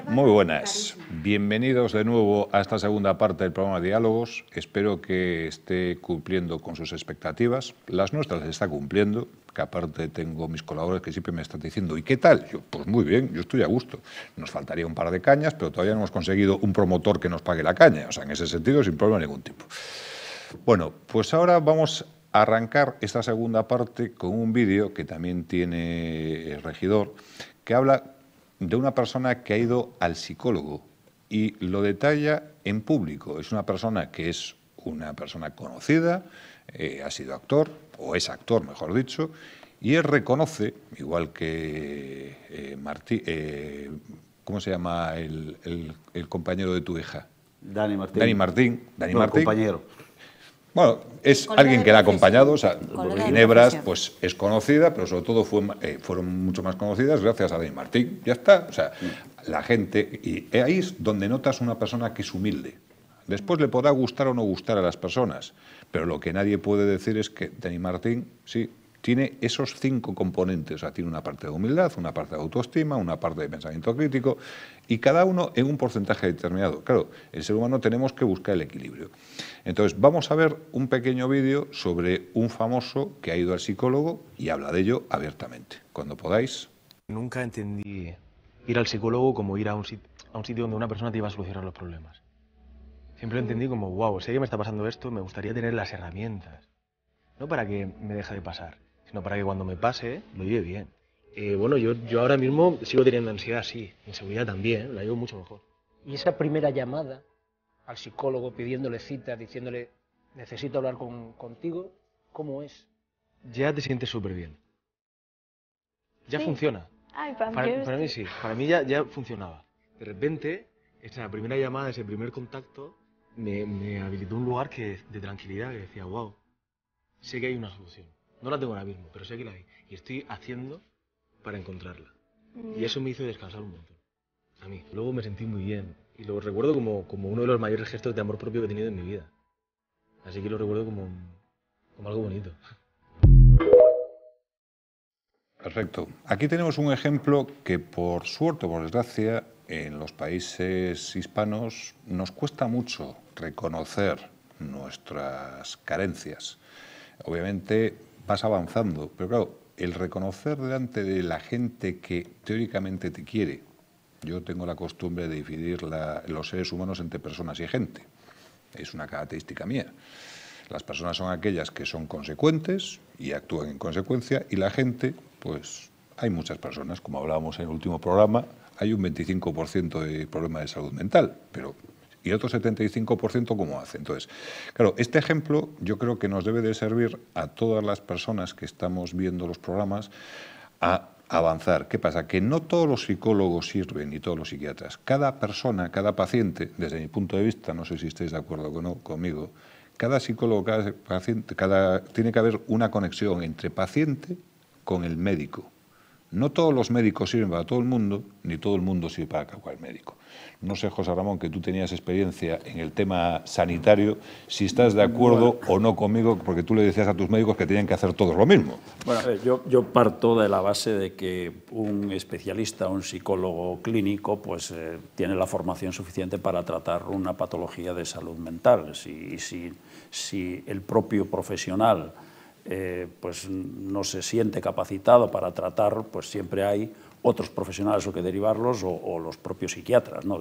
Muy buenas, bienvenidos de nuevo a esta segunda parte del programa Diálogos. Espero que esté cumpliendo con sus expectativas. Las nuestras las está cumpliendo, que aparte tengo mis colaboradores que siempre me están diciendo ¿y qué tal? Yo, pues muy bien, yo estoy a gusto. Nos faltaría un par de cañas, pero todavía no hemos conseguido un promotor que nos pague la caña. O sea, en ese sentido, sin problema de ningún tipo. Bueno, pues ahora vamos a arrancar esta segunda parte con un vídeo que también tiene el regidor, que habla de una persona que ha ido al psicólogo y lo detalla en público. Es una persona que es una persona conocida, ha sido actor, o es actor, mejor dicho, y él reconoce, igual que Martí, ¿cómo se llama el compañero de tu hija? Dani Martín. Dani Martín. Compañero. Bueno, es alguien que la ha acompañado, o sea, Ginebras pues es conocida, pero sobre todo fueron mucho más conocidas gracias a Dani Martín. Ya está, o sea, la gente, y ahí es donde notas una persona que es humilde. Después le podrá gustar o no gustar a las personas, pero lo que nadie puede decir es que Dani Martín, sí, tiene esos 5 componentes, o sea, tiene una parte de humildad, una parte de autoestima, una parte de pensamiento crítico, y cada uno en un porcentaje determinado. Claro, el ser humano tenemos que buscar el equilibrio. Entonces, vamos a ver un pequeño vídeo sobre un famoso que ha ido al psicólogo y habla de ello abiertamente. Cuando podáis. Nunca entendí ir al psicólogo como ir a un sitio donde una persona te iba a solucionar los problemas. Siempre lo entendí como, wow, sé que me está pasando esto, me gustaría tener las herramientas. No para que me deje de pasar, sino para que cuando me pase, lo lleve bien. Bueno, yo ahora mismo sigo teniendo ansiedad, sí, inseguridad también, la llevo mucho mejor. Y esa primera llamada al psicólogo pidiéndole cita, diciéndole, necesito hablar contigo, ¿cómo es? Ya te sientes súper bien. Ya funciona. Ay, para mí sí, para mí ya funcionaba. De repente, esa primera llamada, ese primer contacto, me habilitó un lugar de tranquilidad que decía, wow, sé que hay una solución. No la tengo ahora mismo, pero sé que la hay. Y estoy haciendo para encontrarla. Y eso me hizo descansar un montón. A mí. Luego me sentí muy bien. Y lo recuerdo como uno de los mayores gestos de amor propio que he tenido en mi vida. Así que lo recuerdo como algo bonito. Perfecto. Aquí tenemos un ejemplo que, por suerte o por desgracia, en los países hispanos nos cuesta mucho reconocer nuestras carencias. Obviamente vas avanzando, pero claro, el reconocer delante de la gente que teóricamente te quiere. Yo tengo la costumbre de dividir los seres humanos entre personas y gente. Es una característica mía. Las personas son aquellas que son consecuentes y actúan en consecuencia, y la gente, pues hay muchas personas, como hablábamos en el último programa, hay un 25% de problemas de salud mental, pero ¿y el otro 75% cómo hace? Entonces, claro, este ejemplo yo creo que nos debe de servir a todas las personas que estamos viendo los programas a avanzar. ¿Qué pasa? Que no todos los psicólogos sirven, ni todos los psiquiatras. Cada persona, cada paciente, desde mi punto de vista, no sé si estáis de acuerdo conmigo, cada psicólogo, cada paciente, tiene que haber una conexión entre paciente con el médico. No todos los médicos sirven para todo el mundo, ni todo el mundo sirve para cualquier médico. No sé, José Ramón, que tú tenías experiencia en el tema sanitario, si estás de acuerdo o no conmigo, porque tú le decías a tus médicos que tenían que hacer todos lo mismo. Bueno, a ver, yo parto de la base de que un especialista, un psicólogo clínico, pues tiene la formación suficiente para tratar una patología de salud mental. Si el propio profesional pues no se siente capacitado para tratar, pues siempre hay otros profesionales o que derivarlos o los propios psiquiatras, ¿no?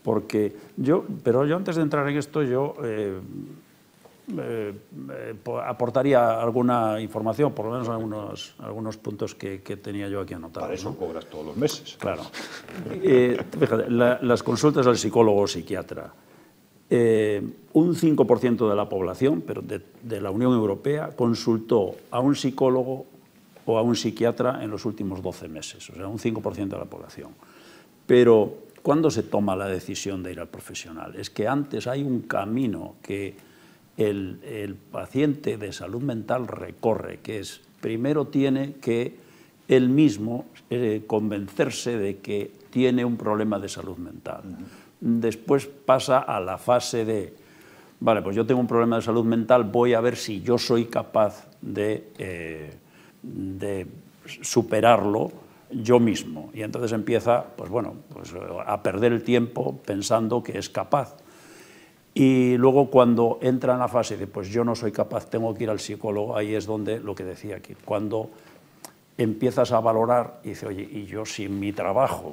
Pero yo antes de entrar en esto, yo aportaría alguna información, por lo menos algunos puntos que tenía yo aquí anotados. Para eso, ¿no? Cobras todos los meses. Claro. Fíjate, las consultas al psicólogo o psiquiatra. Un 5% de la población, pero de la Unión Europea, consultó a un psicólogo o a un psiquiatra en los últimos 12 meses, o sea, un 5% de la población. Pero, ¿cuándo se toma la decisión de ir al profesional? Es que antes hay un camino que el paciente de salud mental recorre, que es, primero tiene que él mismo convencerse de que tiene un problema de salud mental. Después pasa a la fase de vale, pues yo tengo un problema de salud mental, voy a ver si yo soy capaz de superarlo yo mismo. Y entonces empieza, pues bueno, pues a perder el tiempo pensando que es capaz. Y luego cuando entra en la fase de, pues yo no soy capaz, tengo que ir al psicólogo, ahí es donde, lo que decía aquí, cuando empiezas a valorar y dices, oye, y yo si en mi trabajo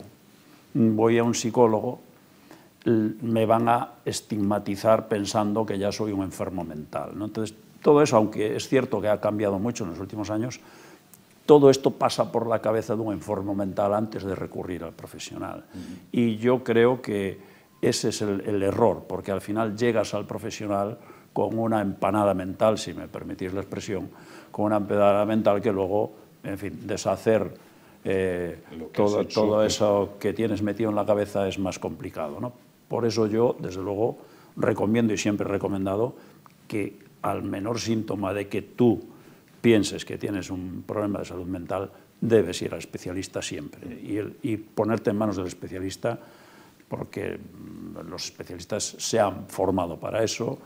voy a un psicólogo, me van a estigmatizar pensando que ya soy un enfermo mental, ¿no? Entonces, todo eso, aunque es cierto que ha cambiado mucho en los últimos años, todo esto pasa por la cabeza de un enfermo mental antes de recurrir al profesional. Y yo creo que ese es el error, porque al final llegas al profesional con una empanada mental, si me permitís la expresión, con una empanada mental que luego, en fin, deshacer todo eso que tienes metido en la cabeza es más complicado, ¿no? Por eso yo, desde luego, recomiendo y siempre he recomendado que al menor síntoma de que tú pienses que tienes un problema de salud mental, debes ir al especialista siempre y ponerte en manos del especialista, porque los especialistas se han formado para eso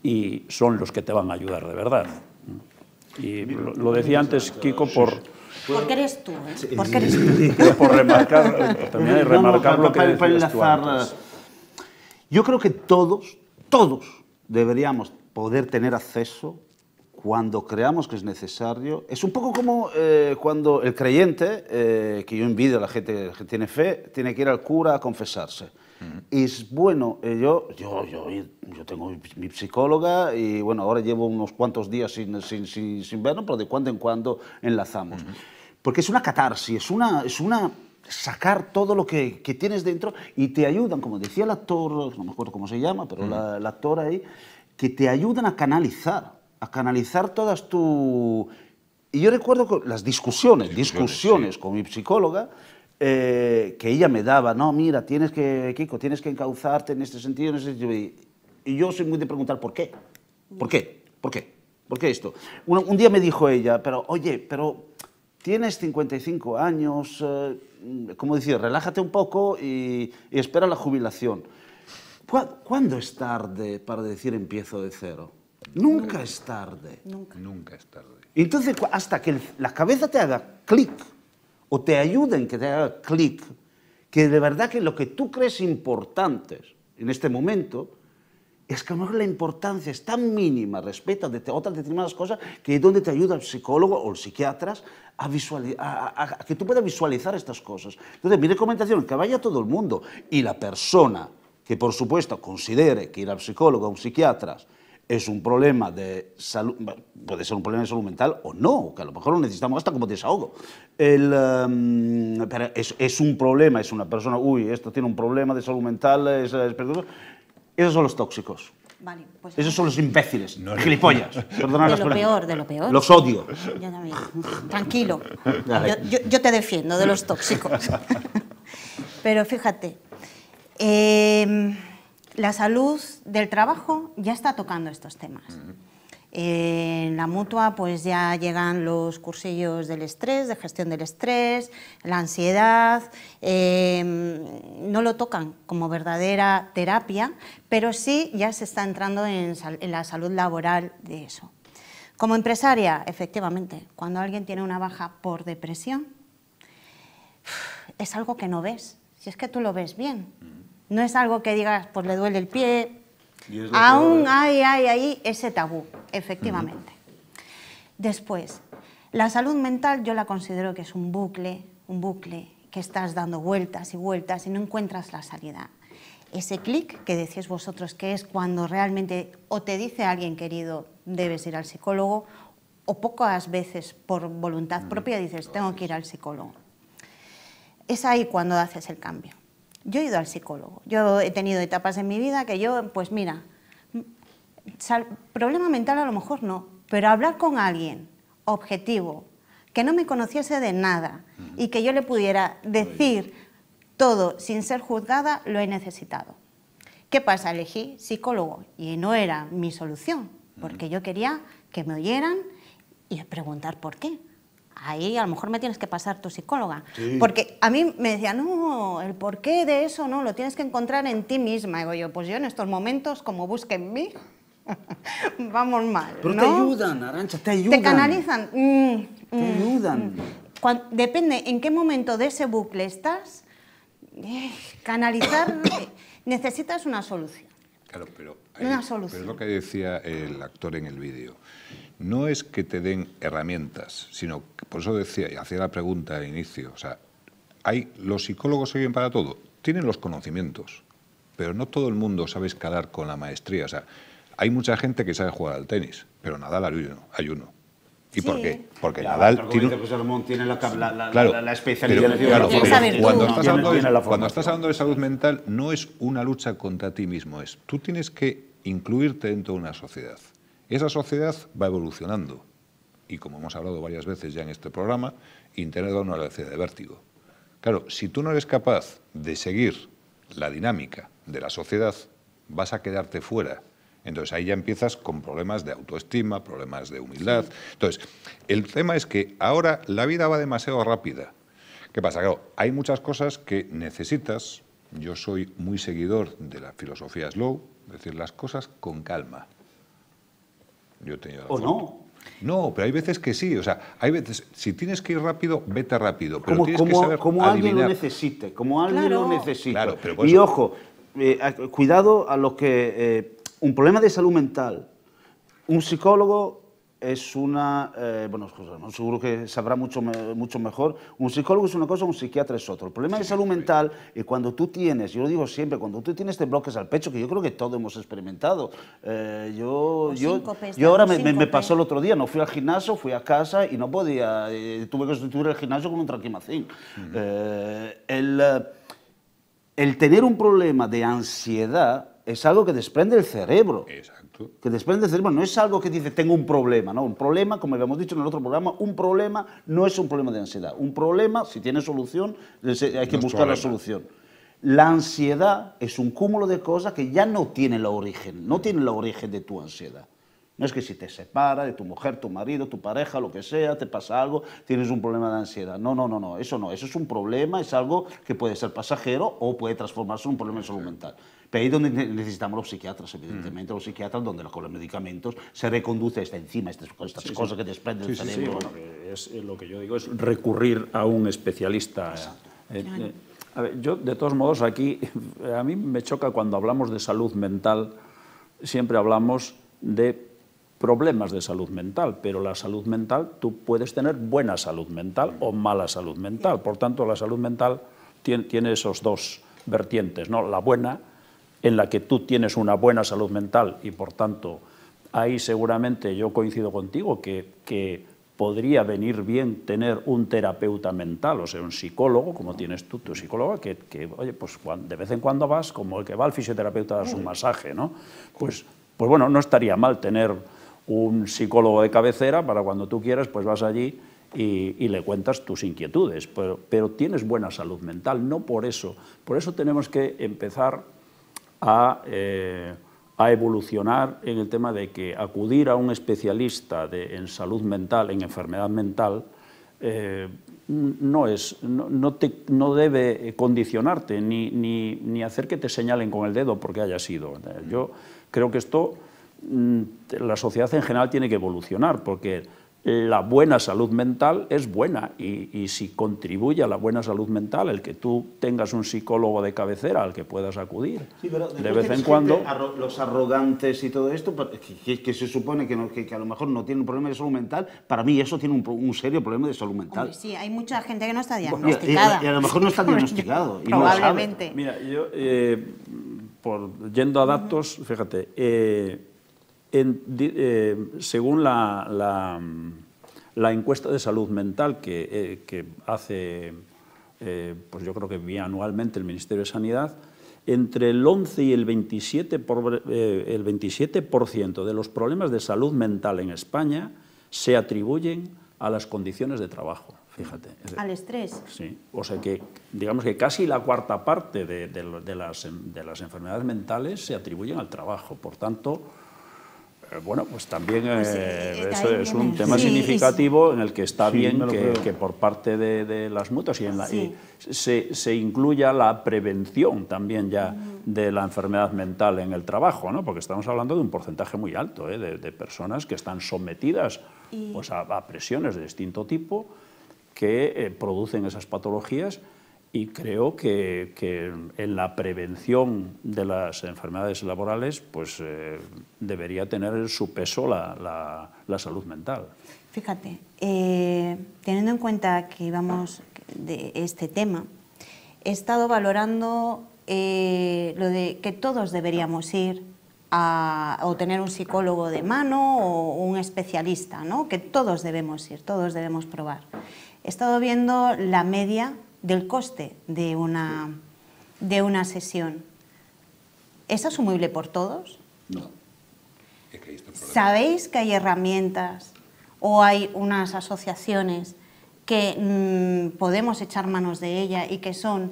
y son los que te van a ayudar de verdad. Y lo decía antes, Kiko, porque eres tú, ¿eh? Porque eres tú. Por remarcar, también hay remarcar lo que decías tú antes. Yo creo que todos deberíamos poder tener acceso cuando creamos que es necesario. Es un poco como cuando el creyente, que yo envidio a la gente que tiene fe, tiene que ir al cura a confesarse. Es bueno, yo tengo mi psicóloga y bueno, ahora llevo unos cuantos días sin verlo, pero de cuando en cuando enlazamos. Porque es una catarsis, es una sacar todo lo que tienes dentro y te ayudan, como decía el actor, no me acuerdo cómo se llama, pero el actor ahí, que te ayudan a canalizar todas tu... Y yo recuerdo las discusiones con mi psicóloga, que ella me daba, no, mira, Kiko, tienes que encauzarte en este sentido, en ese sentido. Y yo soy muy de preguntar, ¿por qué? ¿Por qué? ¿Por qué? ¿Por qué esto? Un día me dijo ella, oye, pero tienes 55 años, como decir, relájate un poco y espera la jubilación. ¿Cuándo es tarde para decir empiezo de cero? Nunca es tarde. Nunca es tarde. Entonces, hasta que la cabeza te haga clic, o te ayuden que te haga clic, que de verdad que lo que tú crees importantes en este momento, es que a lo mejor la importancia es tan mínima respecto a otras determinadas cosas que es donde te ayuda el psicólogo o el psiquiatra a que tú puedas visualizar estas cosas. Entonces, mi recomendación es que vaya todo el mundo y la persona que, por supuesto, considere que ir al psicólogo o a un psiquiatra es un problema de salud, puede ser un problema de salud mental o no, que a lo mejor lo necesitamos hasta como desahogo. Pero es un problema, es una persona, esto tiene un problema de salud mental, es peligroso. Esos son los tóxicos. Vale, pues esos son los imbéciles, gilipollas. Perdonad de lo peor. Los odio. Yo también. Tranquilo. Yo te defiendo de los tóxicos. Pero fíjate, la salud del trabajo ya está tocando estos temas. En la Mutua pues ya llegan los cursillos del estrés, de gestión del estrés, la ansiedad, no lo tocan como verdadera terapia, pero sí ya se está entrando en la salud laboral de eso. Como empresaria, efectivamente, cuando alguien tiene una baja por depresión, es algo que no ves, si es que tú lo ves bien. No es algo que digas, pues le duele el pie. Aún hay ahí ese tabú, efectivamente. Después, la salud mental yo la considero que es un bucle que estás dando vueltas y vueltas y no encuentras la salida. Ese clic que decís vosotros, que es cuando realmente o te dice alguien querido, debes ir al psicólogo, o pocas veces por voluntad propia dices, tengo que ir al psicólogo. Es ahí cuando haces el cambio. Yo he ido al psicólogo, yo he tenido etapas en mi vida que yo, pues mira, problema mental a lo mejor no, pero hablar con alguien objetivo, que no me conociese de nada y que yo le pudiera decir todo sin ser juzgada, lo he necesitado. ¿Qué pasa? Elegí psicólogo y no era mi solución, porque yo quería que me oyeran y preguntar por qué. Ahí a lo mejor me tienes que pasar tu psicóloga. Sí. Porque a mí me decía, no, el porqué de eso no, lo tienes que encontrar en ti misma. Y digo yo, pues yo en estos momentos, como busque en mí, Vamos mal, Pero ¿no? te ayudan, Arantxa, te ayudan. Te canalizan. Te ayudan. Depende en qué momento de ese bucle estás, canalizar, necesitas una solución. Claro, pero Una solución. pero es lo que decía el actor en el vídeo. No es que te den herramientas, sino que, por eso decía, y hacía la pregunta al inicio, o sea, los psicólogos sirven para todo, tienen los conocimientos, pero no todo el mundo sabe escalar con la maestría. O sea, hay mucha gente que sabe jugar al tenis, pero Nadal hay uno. ¿Y por Sí. qué? Porque Ya, Nadal pero tiene... como dice José Ramón, tiene la Claro, especialización. pero, claro, Esa porque virtud. cuando No, estás tiene hablando la cuando formación. estás hablando de salud mental, no es una lucha contra ti mismo, tú tienes que incluirte dentro de una sociedad. Esa sociedad va evolucionando. Y como hemos hablado varias veces ya en este programa, Internet da una velocidad de vértigo. Claro, si tú no eres capaz de seguir la dinámica de la sociedad, vas a quedarte fuera. Entonces ahí ya empiezas con problemas de autoestima, problemas de humildad. Entonces, el tema es que ahora la vida va demasiado rápida. ¿Qué pasa? Claro, hay muchas cosas que necesitas. Yo soy muy seguidor de la filosofía slow, es decir, las cosas con calma. Yo he tenido la ¿O fortuna. no? No, pero hay veces que sí. O sea, hay veces, si tienes que ir rápido, vete rápido. Pero Como, tienes que saber como alguien lo adivinar. necesite, como alguien Claro. lo necesite. Claro, pero por y eso- ojo, cuidado a lo que... un problema de salud mental, un psicólogo es una... bueno, seguro que sabrá mucho mejor. Un psicólogo es una cosa, un psiquiatra es otro. El problema de salud mental es cuando tú tienes, yo lo digo siempre, cuando tú tienes bloques al pecho, que yo creo que todos hemos experimentado. síncopes, Yo ahora me síncope. pasó el otro día, no fui al gimnasio, fui a casa y no podía, tuve que sustituir el gimnasio con un tranquimacín. El tener un problema de ansiedad es algo que desprende el cerebro. Exacto. Que desprende el cerebro, no es algo que dice tengo un problema, ¿no? Un problema, como habíamos dicho en el otro programa, un problema no es un problema de ansiedad. Un problema, si tiene solución, hay que No es buscar la problema. solución. La ansiedad es un cúmulo de cosas que ya no tienen el origen, no tienen el origen de tu ansiedad. No es que si te separa de tu mujer, tu marido, tu pareja, lo que sea, te pasa algo, tienes un problema de ansiedad. No, eso es un problema, es algo que puede ser pasajero o puede transformarse en un problema de salud mental. Pero ahí es donde necesitamos los psiquiatras, evidentemente, los psiquiatras donde con los medicamentos se reconduce esta enzima, estas cosas que desprenden el cerebro. bueno, lo que yo digo es recurrir a un especialista. A ver, yo, de todos modos, aquí, a mí me choca cuando hablamos de salud mental, siempre hablamos de problemas de salud mental, pero la salud mental, tú puedes tener buena salud mental o mala salud mental. Por tanto, la salud mental tiene esos dos vertientes, ¿no? La buena, en la que tú tienes una buena salud mental y, por tanto, ahí seguramente yo coincido contigo que podría venir bien tener un terapeuta mental, o sea, un psicólogo, como tienes tú, tu psicóloga, que oye, pues de vez en cuando vas, como el que va al fisioterapeuta a dar su masaje, ¿no? Pues bueno, no estaría mal tener un psicólogo de cabecera para cuando tú quieras, pues vas allí y le cuentas tus inquietudes, pero tienes buena salud mental, no por eso. Por eso tenemos que empezar a evolucionar en el tema de que acudir a un especialista en salud mental, en enfermedad mental, no debe condicionarte ni hacer que te señalen con el dedo porque haya sido. Yo creo que esto, la sociedad en general tiene que evolucionar porque la buena salud mental es buena y si contribuye a la buena salud mental el que tú tengas un psicólogo de cabecera al que puedas acudir Sí, pero de vez en tienes cuando. gente, los arrogantes y todo esto, que se supone que a lo mejor no tienen un problema de salud mental, para mí eso tiene un serio problema de salud mental. Hombre, sí, hay mucha gente que no está Y diagnosticada. a lo mejor no está diagnosticado. Y no lo sabe. Probablemente. Mira, yo, yendo a datos, fíjate, según la encuesta de salud mental que hace, pues yo creo que bianualmente el Ministerio de Sanidad, entre el 11 y el 27% de los problemas de salud mental en España se atribuyen a las condiciones de trabajo, fíjate. Al estrés. Sí, o sea que digamos que casi la cuarta parte de las enfermedades mentales se atribuyen al trabajo. Por tanto, bueno, pues también eso ahí es un viene. tema Sí, significativo en el que está Sí, bien me lo creo. que por parte de las mutuas Sí. se incluya la prevención también ya de la enfermedad mental en el trabajo, ¿no? Porque estamos hablando de un porcentaje muy alto de personas que están sometidas pues, a presiones de distinto tipo que producen esas patologías. Y creo que en la prevención de las enfermedades laborales pues, debería tener su peso la salud mental. Fíjate, teniendo en cuenta que íbamos de este tema, he estado valorando lo de que todos deberíamos ir o tener un psicólogo de mano o un especialista, ¿no? Que todos debemos ir, todos debemos probar. He estado viendo la media del coste de una sesión. ¿Es asumible por todos? No. Es que ahí está el problema. ¿Sabéis que hay herramientas o hay unas asociaciones que podemos echar manos de ella y que son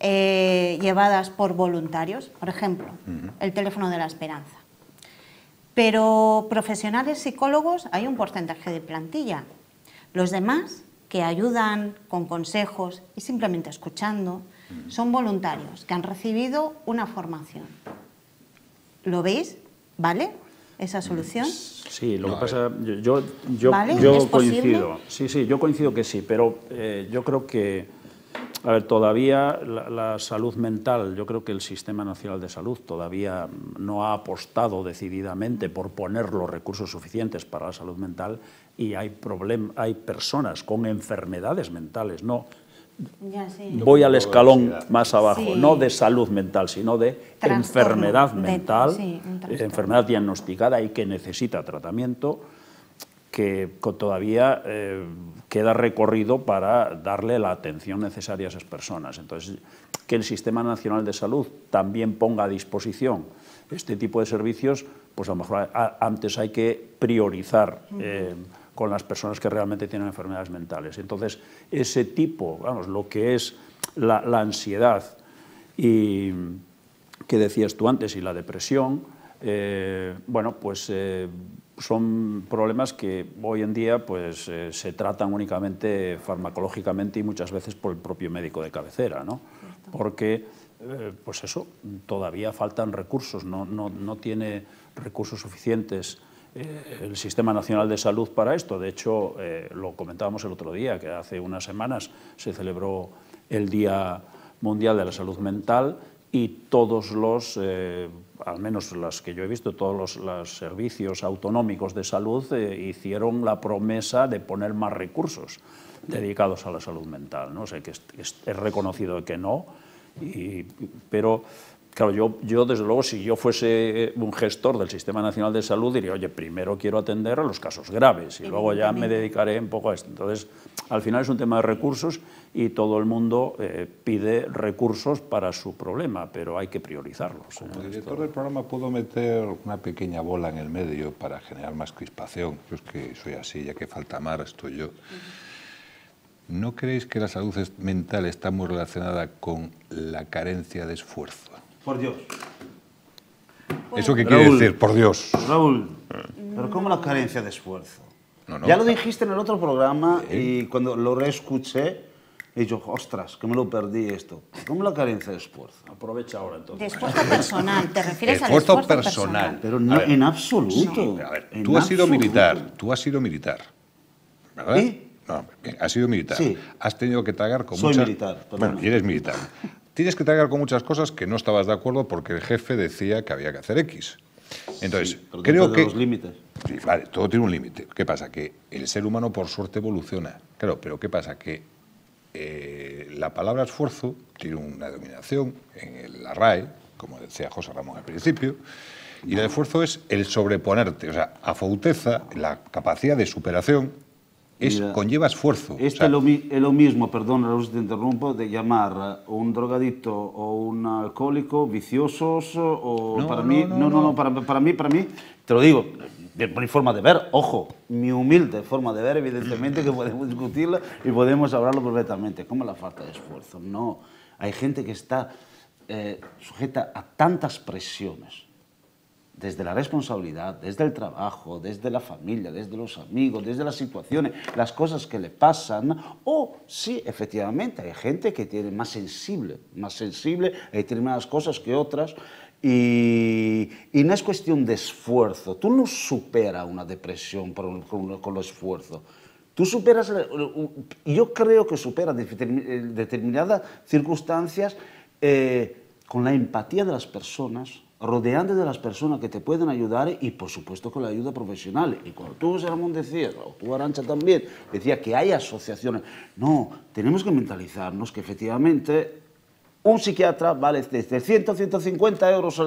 llevadas por voluntarios? Por ejemplo, el teléfono de la esperanza. Pero profesionales psicólogos hay un porcentaje de plantilla. Los demás, que ayudan con consejos y simplemente escuchando, son voluntarios que han recibido una formación. ¿Lo veis? ¿Vale? ¿Esa solución? Sí, lo No, que pasa, yo ¿Vale? yo ¿Es coincido. posible? Sí, yo coincido que sí, pero yo creo que, a ver, todavía la salud mental, yo creo que el Sistema Nacional de Salud todavía no ha apostado decididamente por poner los recursos suficientes para la salud mental y hay personas con enfermedades mentales, no. Ya, sí. Voy al escalón más abajo, Sí. no de salud mental, sino de Trastorno enfermedad de- mental, sí, un trastorno. enfermedad diagnosticada y que necesita tratamiento, que todavía queda recorrido para darle la atención necesaria a esas personas. Entonces, que el Sistema Nacional de Salud también ponga a disposición este tipo de servicios, pues a lo mejor antes hay que priorizar con las personas que realmente tienen enfermedades mentales. Entonces, ese tipo, vamos, lo que es la ansiedad y que decías tú antes y la depresión, bueno, pues son problemas que hoy en día pues, se tratan únicamente farmacológicamente y muchas veces por el propio médico de cabecera, ¿no? Porque, pues eso, todavía faltan recursos, no tiene recursos suficientes el Sistema Nacional de Salud para esto. De hecho, lo comentábamos el otro día, que hace unas semanas se celebró el Día Mundial de la Salud Mental y todos los, al menos las que yo he visto, todos los servicios autonómicos de salud hicieron la promesa de poner más recursos dedicados a la salud mental, ¿no? O sea, que es reconocido que no, pero claro, yo desde luego, si yo fuese un gestor del Sistema Nacional de Salud, diría, oye, primero quiero atender a los casos graves y luego ya me dedicaré un poco a esto. Entonces, al final es un tema de recursos y todo el mundo pide recursos para su problema, pero hay que priorizarlos. Como director del programa puedo meter una pequeña bola en el medio para generar más crispación. Yo es que soy así, ya que falta mar, estoy yo. ¿No creéis que la salud mental está muy relacionada con la carencia de esfuerzo? Por Dios. ¿Eso qué quiere Raúl. decir? Por Dios. Raúl, pero ¿cómo la carencia de esfuerzo? No. Ya lo dijiste en el otro programa y cuando lo reescuché, he dicho, ostras, que me lo perdí esto. ¿Cómo la carencia de esfuerzo? Aprovecha ahora, De entonces. esfuerzo personal, ¿te refieres al Esfuerzo esfuerzo personal. Pero no, en absoluto. A ver, en tú has sido absoluto. militar, ¿verdad? ¿Y? No, has sido militar. Sí. Has tenido que tragar con Soy muchas... militar, perdona. Bueno, y eres militar. Tienes que tragar con muchas cosas que no estabas de acuerdo porque el jefe decía que había que hacer X. Entonces, Sí, pero creo dentro de que... los límites. Sí, vale, todo tiene un límite. ¿Qué pasa? Que el ser humano, por suerte, evoluciona. Claro, pero ¿qué pasa? Que la palabra esfuerzo tiene una denominación en la RAE, como decía José Ramón al principio, y el esfuerzo es el sobreponerte. O sea, afouteza, la capacidad de superación, Mira, conlleva esfuerzo. Esto O sea, es lo mismo, perdón, Raúl, si te interrumpo, de llamar a un drogadicto o un alcohólico viciosos o No, para no, mí, no. para mí, te lo digo, de mi forma de ver, ojo, mi humilde forma de ver, evidentemente que podemos discutirla y podemos hablarlo perfectamente, como la falta de esfuerzo. No, hay gente que está sujeta a tantas presiones desde la responsabilidad, desde el trabajo, desde la familia, desde los amigos, desde las situaciones, las cosas que le pasan, o sí, efectivamente, hay gente que tiene más sensible, hay determinadas cosas que otras, y no es cuestión de esfuerzo. Tú no superas una depresión con el esfuerzo. Tú superas, yo creo que superas determinadas circunstancias con la empatía de las personas, rodeándote de las personas que te pueden ayudar y, por supuesto, con la ayuda profesional. Y cuando tú, José Ramón, decías, o tú, Arantxa, también, decía que hay asociaciones. No, tenemos que mentalizarnos que, efectivamente, un psiquiatra vale desde 100 a 150 euros,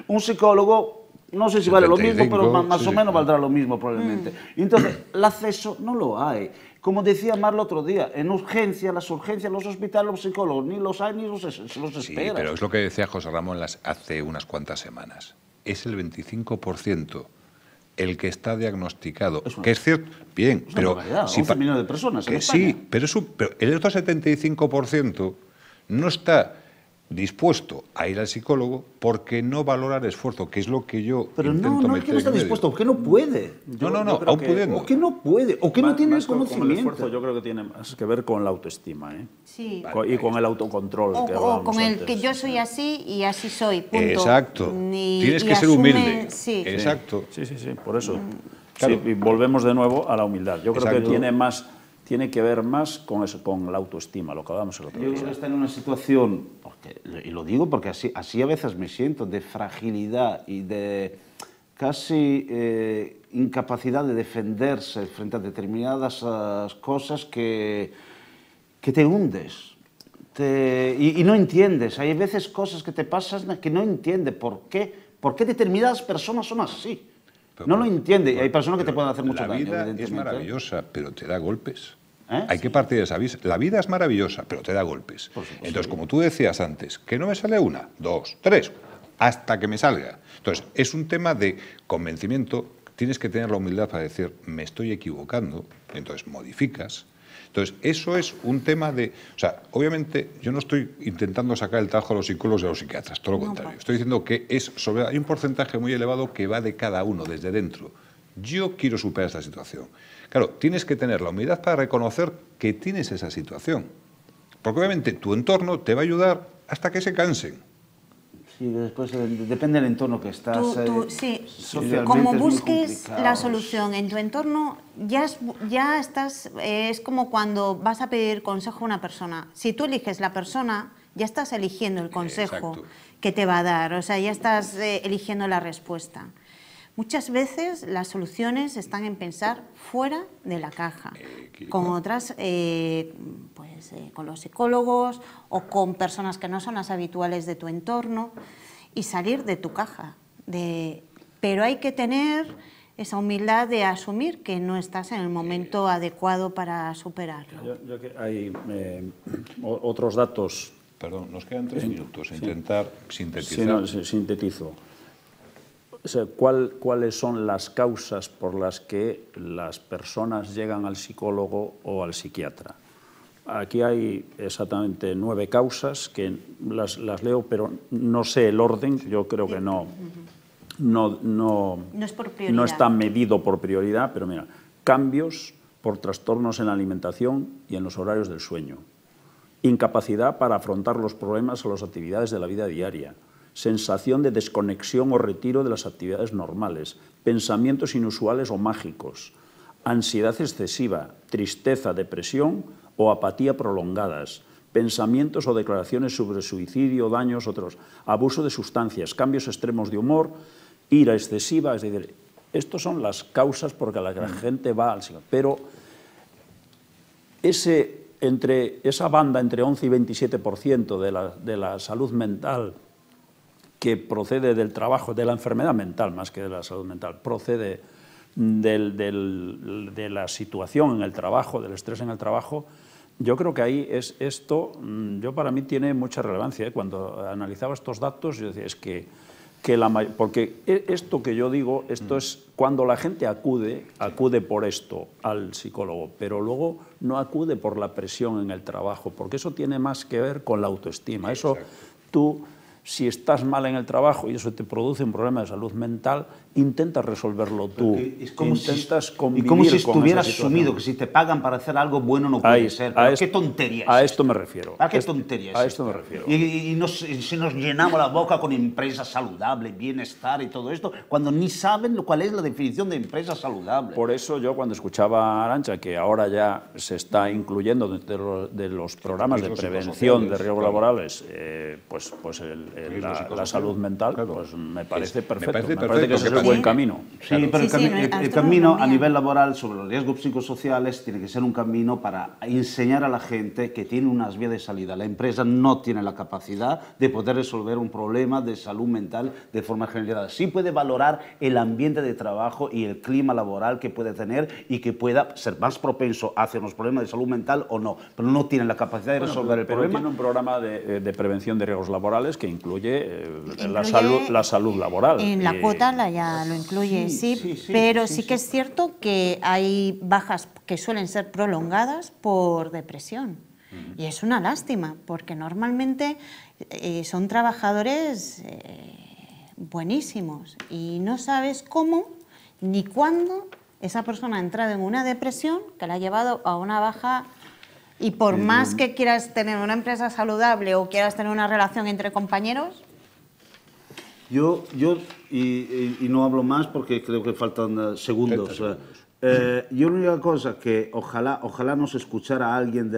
un psicólogo, no sé si vale lo mismo, pero más o menos valdrá lo mismo probablemente. Entonces, el acceso no lo hay. Como decía Mar el otro día, en urgencia, las urgencias, los hospitales, los psicólogos, ni los hay ni los esperan. Sí, pero es lo que decía José Ramón hace unas cuantas semanas. Es el 25% el que está diagnosticado, que es cierto, bien, pero... Si 11 millones de personas en España. Sí, pero el otro 75% no está dispuesto a ir al psicólogo porque no valora el esfuerzo, que es lo que yo pero intento no es que no está dispuesto, porque no puede. No, aún pudiendo. O que no puede, o que no tiene el conocimiento. Con el esfuerzo yo creo que tiene más que ver con la autoestima, ¿eh? Sí. Y con el autocontrol. O con el que yo soy así y así soy, punto. Exacto. Tienes que ser humilde. Sí. Exacto. Sí, por eso. Claro. Sí, y volvemos de nuevo a la humildad. Yo creo que tiene que ver más con eso, con la autoestima, lo que hablábamos el otro día. Yo creo que está en una situación, y lo digo porque así a veces me siento, de fragilidad y de casi incapacidad de defenderse frente a determinadas cosas que te hundes. Y no entiendes. Hay veces cosas que te pasan que no entiendes por qué determinadas personas son así. No lo entiende. Y hay personas que te pueden hacer mucho daño, evidentemente. La vida es maravillosa, pero te da golpes. Hay que partir de esa vista. La vida es maravillosa, pero te da golpes. Entonces, como tú decías antes, que no me sale una, dos, tres, hasta que me salga. Entonces, es un tema de convencimiento. Tienes que tener la humildad para decir, me estoy equivocando, entonces modificas. Entonces, eso es un tema de... O sea, obviamente, yo no estoy intentando sacar el tajo a los psicólogos y a los psiquiatras, todo lo contrario. Estoy diciendo que hay un porcentaje muy elevado que va de cada uno, desde dentro. Yo quiero superar esta situación. Claro, tienes que tener la humildad para reconocer que tienes esa situación. Porque obviamente tu entorno te va a ayudar hasta que se cansen. Sí, después depende del entorno que estás. Sí, socialmente como es muy busques complicado. la solución en tu entorno, ya estás, es como cuando vas a pedir consejo a una persona. Si tú eliges la persona, ya estás eligiendo el consejo Exacto. que te va a dar, o sea, ya estás eligiendo la respuesta. Muchas veces las soluciones están en pensar fuera de la caja, con otras, con los psicólogos o con personas que no son las habituales de tu entorno y salir de tu caja. Pero hay que tener esa humildad de asumir que no estás en el momento adecuado para superarlo. Hay otros datos. Perdón, nos quedan 3 minutos. Intentar sintetizar. Sí, sintetizo. O sea, ¿cuáles son las causas por las que las personas llegan al psicólogo o al psiquiatra? Aquí hay exactamente 9 causas, que las leo, pero no sé el orden, yo creo que no es por prioridad. No está medido por prioridad, pero mira, cambios por trastornos en la alimentación y en los horarios del sueño, incapacidad para afrontar los problemas o las actividades de la vida diaria, sensación de desconexión o retiro de las actividades normales, pensamientos inusuales o mágicos, ansiedad excesiva, tristeza, depresión o apatía prolongadas, pensamientos o declaraciones sobre suicidio, daños, otros, abuso de sustancias, cambios extremos de humor, ira excesiva, es decir, estas son las causas por las que la gente va al psicólogo. Pero esa banda entre 11 y 27% de la salud mental que procede del trabajo, de la enfermedad mental más que de la salud mental, procede de la situación en el trabajo, del estrés en el trabajo, yo creo que ahí para mí tiene mucha relevancia. Cuando analizaba estos datos, yo decía, porque esto que yo digo, esto es cuando la gente acude por esto al psicólogo, pero luego no acude por la presión en el trabajo, porque eso tiene más que ver con la autoestima. Eso tú Si estás mal en el trabajo y eso te produce un problema de salud mental, intentas resolverlo tú. Es como intentas convivir y como si con estuviera esa situación. asumido que si te pagan para hacer algo bueno no puede ser. Pero ¿qué tontería es A esta? esto me refiero. ¿A qué tontería es A esto esta? me refiero. Y si nos llenamos la boca con empresa saludable, bienestar y todo esto, cuando ni saben cuál es la definición de empresa saludable. Por eso yo cuando escuchaba a Arantxa que ahora ya se está incluyendo dentro de los programas de prevención de riesgos laborales pues la salud mental, pues me parece perfecto. Me parece que ese es el buen camino. Sí, pero el camino a nivel laboral sobre los riesgos psicosociales tiene que ser un camino para enseñar a la gente que tiene unas vías de salida. La empresa no tiene la capacidad de poder resolver un problema de salud mental de forma generalizada. Sí puede valorar el ambiente de trabajo y el clima laboral que puede tener y que pueda ser más propenso hacia unos problemas de salud mental o no, pero no tiene la capacidad de resolver el problema. Tiene un programa de prevención de riesgos laborales que incluye la salud laboral. En la cuota ya lo incluye, sí, pero sí que es cierto que hay bajas que suelen ser prolongadas por depresión. Y es una lástima, porque normalmente son trabajadores buenísimos y no sabes cómo ni cuándo esa persona ha entrado en una depresión que la ha llevado a una baja. Y por más que quieras tener una empresa saludable o quieras tener una relación entre compañeros... Yo no hablo más porque creo que faltan segundos. Yo la única cosa que ojalá nos escuchara alguien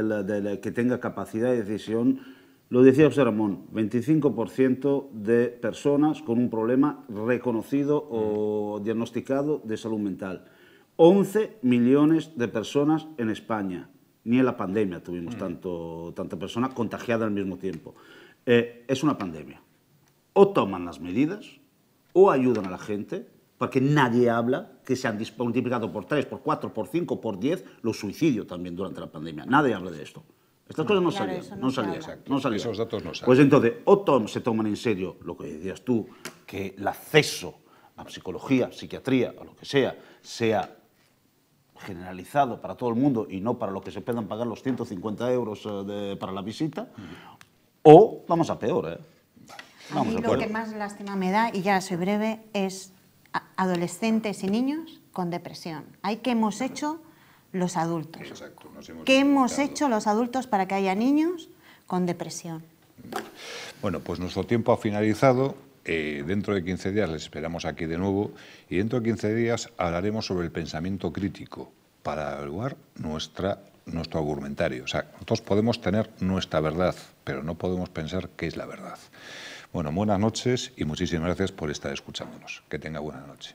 que tenga capacidad de decisión, lo decía José Ramón, 25% de personas con un problema reconocido o diagnosticado de salud mental. 11 millones de personas en España. Ni en la pandemia tuvimos tanta persona contagiada al mismo tiempo. Es una pandemia. O toman las medidas o ayudan a la gente, porque nadie habla que se han multiplicado por 3, por 4, por 5, por 10 los suicidios también durante la pandemia. Nadie habla de esto. Estas cosas no salían. Esos datos no salen. Pues entonces, o se toman en serio lo que decías tú, que el acceso a psicología, psiquiatría o lo que sea generalizado para todo el mundo y no para lo que se puedan pagar los 150 euros para la visita, o vamos a peor, A mí lo que más lástima me da, y ya soy breve, es adolescentes y niños con depresión. ¿Qué hemos hecho los adultos? Exacto, ¿Qué hemos hecho los adultos para que haya niños con depresión? Bueno, pues nuestro tiempo ha finalizado. Dentro de 15 días les esperamos aquí de nuevo y dentro de 15 días hablaremos sobre el pensamiento crítico para evaluar nuestro argumentario. O sea, nosotros podemos tener nuestra verdad, pero no podemos pensar qué es la verdad. Bueno, buenas noches y muchísimas gracias por estar escuchándonos. Que tenga buena noche.